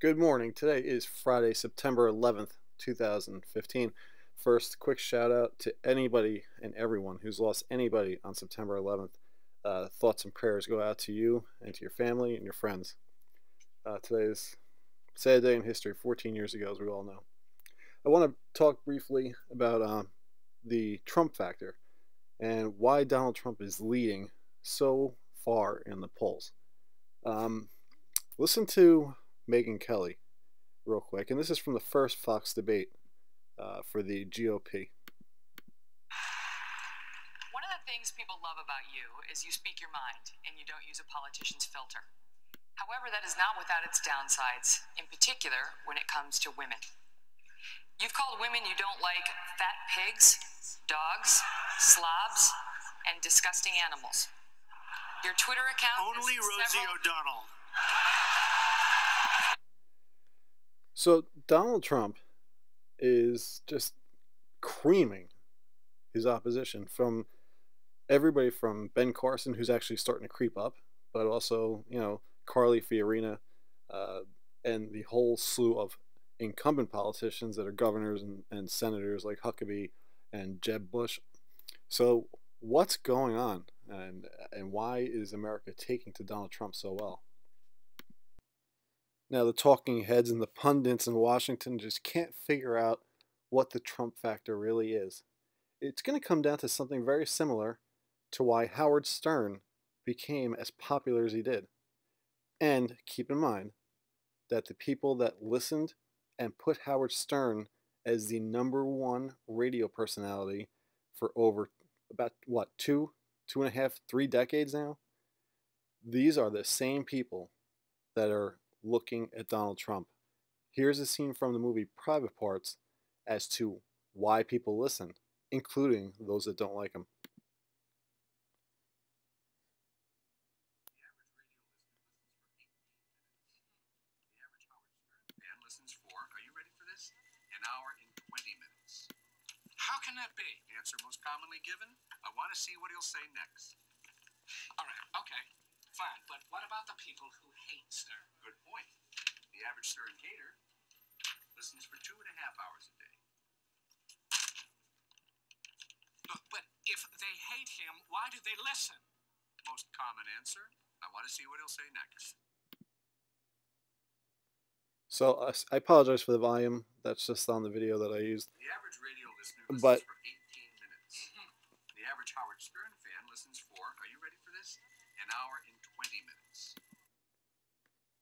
Good morning. Today is Friday, September 11th, 2015. First, quick shout out to anybody and everyone who's lost anybody on September 11th. Thoughts and prayers go out to you and to your family and your friends. Today is a sad day in history, 14 years ago, as we all know. I want to talk briefly about the Trump factor and why Donald Trump is leading so far in the polls. Listen to Megyn Kelly real quick, and this is from the first Fox debate for the GOP. One of the things people love about you is you speak your mind and you don't use a politician's filter. However, that is not without its downsides, in particular when it comes to women. You've called women you don't like fat pigs, dogs, slobs, and disgusting animals. Your Twitter account Only Rosie O'Donnell. So Donald Trump is just creaming his opposition from everybody from Ben Carson, who's actually starting to creep up, but also, Carly Fiorina, and the whole slew of incumbent politicians that are governors and senators like Huckabee and Jeb Bush. So what's going on, and why is America taking to Donald Trump so well? Now, the talking heads and the pundits in Washington just can't figure out what the Trump factor really is. It's going to come down to something very similar to why Howard Stern became as popular as he did. And keep in mind that the people that listened and put Howard Stern as the #1 radio personality for over about, two and a half, 3 decades now, these are the same people that are looking at Donald Trump. Here's a scene from the movie Private Parts as to why people listen, including those that don't like him. The average radio fan listens for, are you ready for this? An hour and 20 minutes. How can that be? Answer most commonly given, I want to see what he'll say next. All right, okay, fine, but what about the people who hate Stern? Good point. The average Stern hater listens for 2.5 hours a day. Look, but if they hate him, why do they listen? Most common answer, I want to see what he'll say next. So I apologize for the volume. That's just on the video that I used. The average radio listener listens But for 18 minutes. The average Howard Stern fan listens for, are you ready for this? An hour and 20 minutes.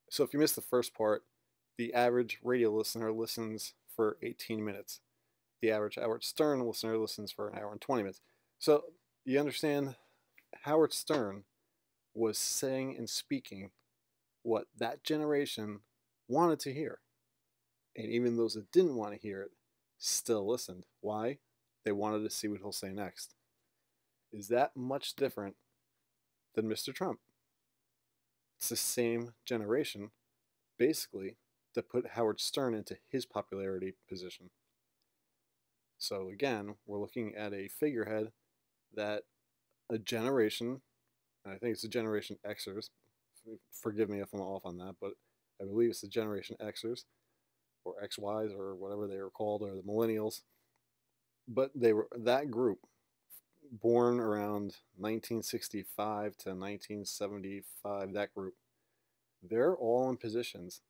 So if you missed the first part, the average radio listener listens for 18 minutes. The average Howard Stern listener listens for an hour and 20 minutes. So you understand, Howard Stern was saying and speaking what that generation wanted to hear. And even those that didn't want to hear it still listened. Why? They wanted to see what he'll say next. Is that much different than Mr. Trump? It's the same generation, basically, that put Howard Stern into his popularity position. So again, we're looking at a figurehead that a generation, and I think it's the Generation Xers, forgive me if I'm off on that, but I believe it's the Generation Xers, or XYs, or whatever they were called, or the Millennials. But they were that group, born around 1965 to 1975, that group, they're all in positions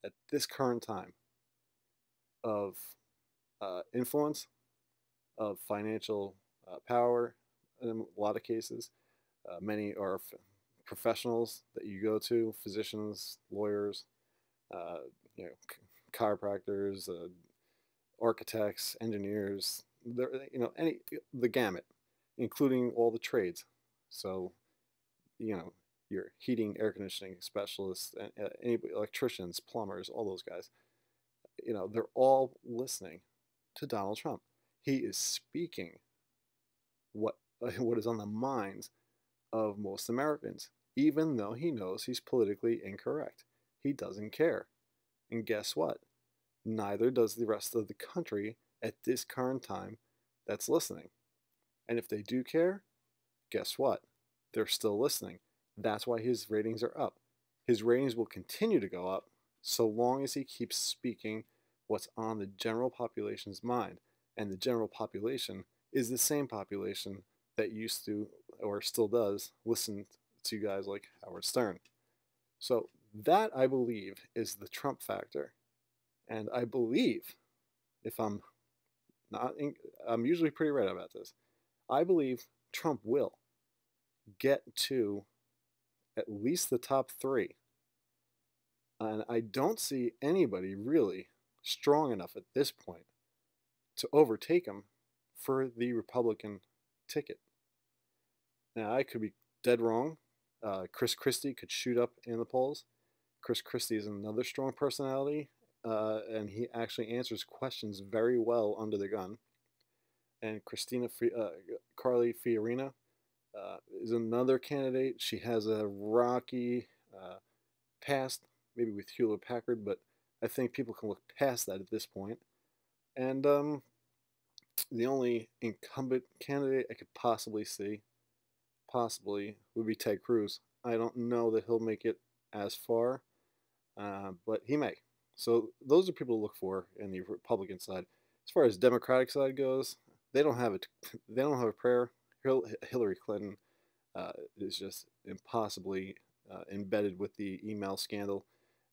at this current time of influence, of financial power in a lot of cases. Many are professionals that you go to, physicians, lawyers, chiropractors, architects, engineers, the gamut, including all the trades. So, your heating, air conditioning specialists, anybody, electricians, plumbers, all those guys, they're all listening to Donald Trump. He is speaking what is on the minds of most Americans, even though he knows he's politically incorrect. He doesn't care. And guess what? Neither does the rest of the country at this current time that's listening. And if they do care, guess what? They're still listening. That's why his ratings are up. His ratings will continue to go up so long as he keeps speaking what's on the general population's mind. And the general population is the same population that used to, or still does, listen to guys like Howard Stern. So that, I believe, is the Trump factor. And I believe, if I'm not, I'm usually pretty right about this, I believe Trump will get to at least the top 3. And I don't see anybody really strong enough at this point to overtake him for the Republican ticket. Now, I could be dead wrong. Chris Christie could shoot up in the polls. Chris Christie is another strong personality, and he actually answers questions very well under the gun. And Carly Fiorina is another candidate. She has a rocky past, maybe with Hewlett-Packard, but I think people can look past that at this point. And the only incumbent candidate I could possibly see, would be Ted Cruz. I don't know that he'll make it as far, but he may. So those are people to look for in the Republican side. As far as Democratic side goes, they don't have a prayer. Hillary Clinton is just impossibly embedded with the email scandal.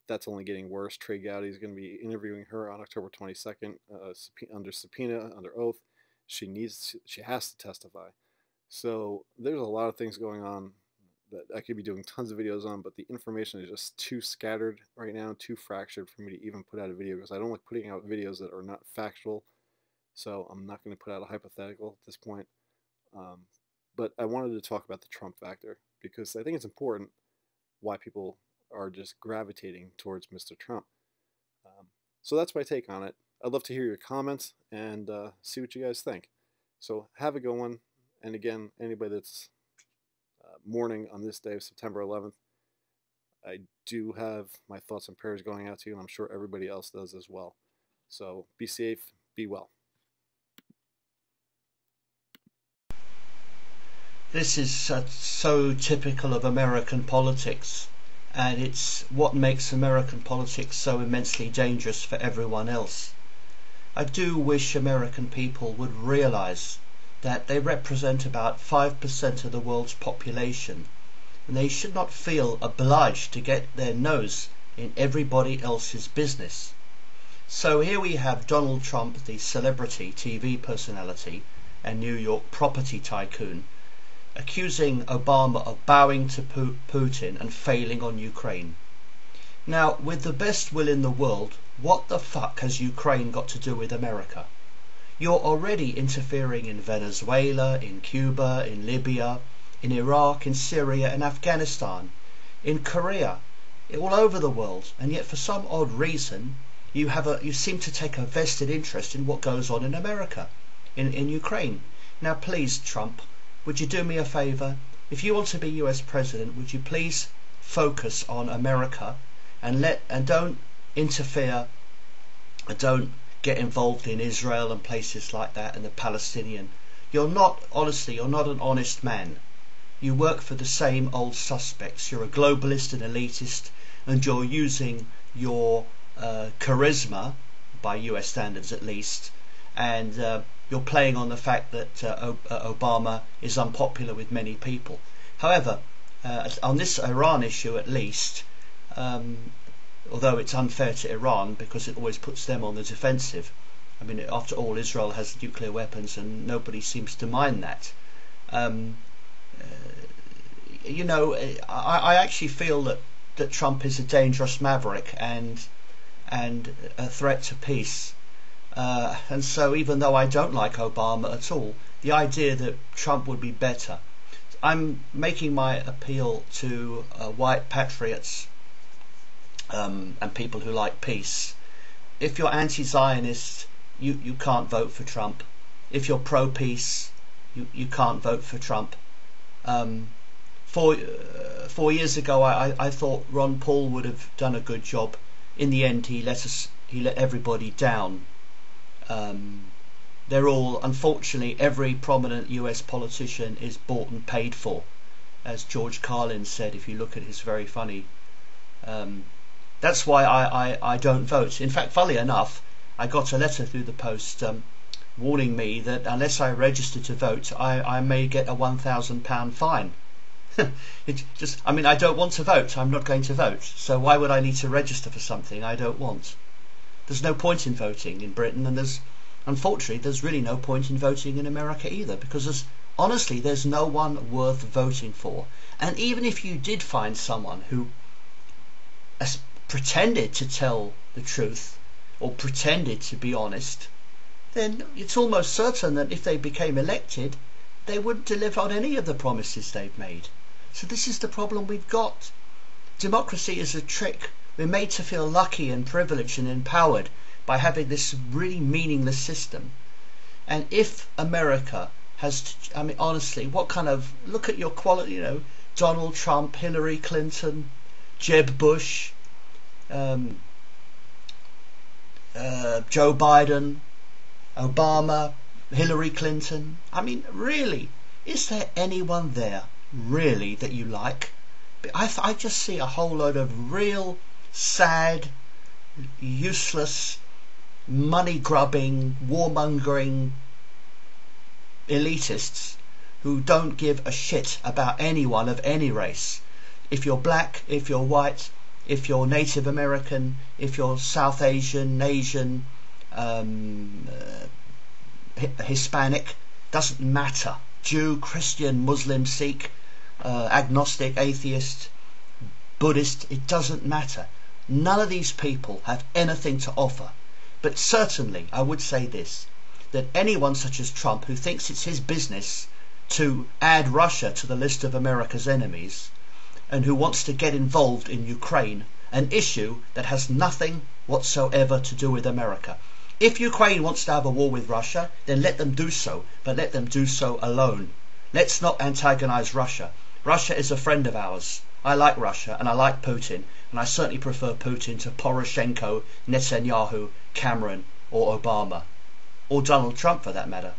That's only getting worse. Trey Gowdy is going to be interviewing her on October 22nd under subpoena, under oath. She has to testify. So there's a lot of things going on that I could be doing tons of videos on, but the information is just too scattered right now, too fractured for me to even put out a video, because I don't like putting out videos that are not factual. So I'm not going to put out a hypothetical at this point. But I wanted to talk about the Trump factor, because I think it's important why people are just gravitating towards Mr. Trump. So that's my take on it. I'd love to hear your comments and see what you guys think. So have a good one. And again, anybody that's mourning on this day of September 11th, I do have my thoughts and prayers going out to you, and I'm sure everybody else does as well. So be safe, be well. This is so typical of American politics, and it's what makes American politics so immensely dangerous for everyone else. I do wish American people would realize that they represent about 5% of the world's population, and they should not feel obliged to get their nose in everybody else's business. So here we have Donald Trump, the celebrity TV personality and New York property tycoon, accusing Obama of bowing to Putin and failing on Ukraine. Now, with the best will in the world, what the fuck has Ukraine got to do with America? You're already interfering in Venezuela, in Cuba, in Libya, in Iraq, in Syria, and Afghanistan, in Korea, all over the world, and yet for some odd reason you seem to take a vested interest in what goes on in America, in Ukraine. Now please, Trump, would you do me a favour? If you want to be US President, would you please focus on America and don't interfere and don't get involved in Israel and places like that and the Palestinian. You're not an honest man. You work for the same old suspects. You're a globalist and elitist, and you're using your charisma, by US standards at least, and you're playing on the fact that Obama is unpopular with many people. However, on this Iran issue at least, although it's unfair to Iran because it always puts them on the defensive. I mean, after all, Israel has nuclear weapons and nobody seems to mind that. You know, I actually feel that Trump is a dangerous maverick and a threat to peace. And so even though I don't like Obama at all, the idea that Trump would be better, I'm making my appeal to white patriots and people who like peace. If you're anti-Zionist, you can't vote for Trump. If you're pro-peace, you can't vote for Trump. 4 years ago, I thought Ron Paul would have done a good job. In the end, he let everybody down. They're all, unfortunately, every prominent US politician is bought and paid for, as George Carlin said. If you look at his very funny That's why I don't vote. In fact, funnily enough, I got a letter through the post warning me that unless I register to vote, I may get a £1,000 fine. I don't want to vote. I'm not going to vote. So why would I need to register for something I don't want? There's no point in voting in Britain, and unfortunately, there's really no point in voting in America either, because honestly, there's no one worth voting for. And even if you did find someone who pretended to tell the truth or pretended to be honest, then it's almost certain that if they became elected, they wouldn't deliver on any of the promises they've made. So this is the problem we've got. Democracy is a trick. We're made to feel lucky and privileged and empowered by having this really meaningless system. And if America has to, honestly, look at your quality, Donald Trump, Hillary Clinton, Jeb Bush, Joe Biden, Obama, Hillary Clinton. Really, is there anyone there really that you like? I just see a whole load of real sad, useless, money-grubbing, warmongering elitists who don't give a shit about anyone of any race. If you're black, if you're white, if you're Native American, if you're South Asian, Hispanic, doesn't matter. Jew, Christian, Muslim, Sikh, agnostic, atheist, Buddhist, it doesn't matter. None of these people have anything to offer. But certainly, I would say this, that anyone such as Trump who thinks it's his business to add Russia to the list of America's enemies, and who wants to get involved in Ukraine, an issue that has nothing whatsoever to do with America. If Ukraine wants to have a war with Russia, then let them do so, but let them do so alone. Let's not antagonize Russia. Russia is a friend of ours. I like Russia, and I like Putin, and I certainly prefer Putin to Poroshenko, Netanyahu, Cameron, or Obama, or Donald Trump for that matter.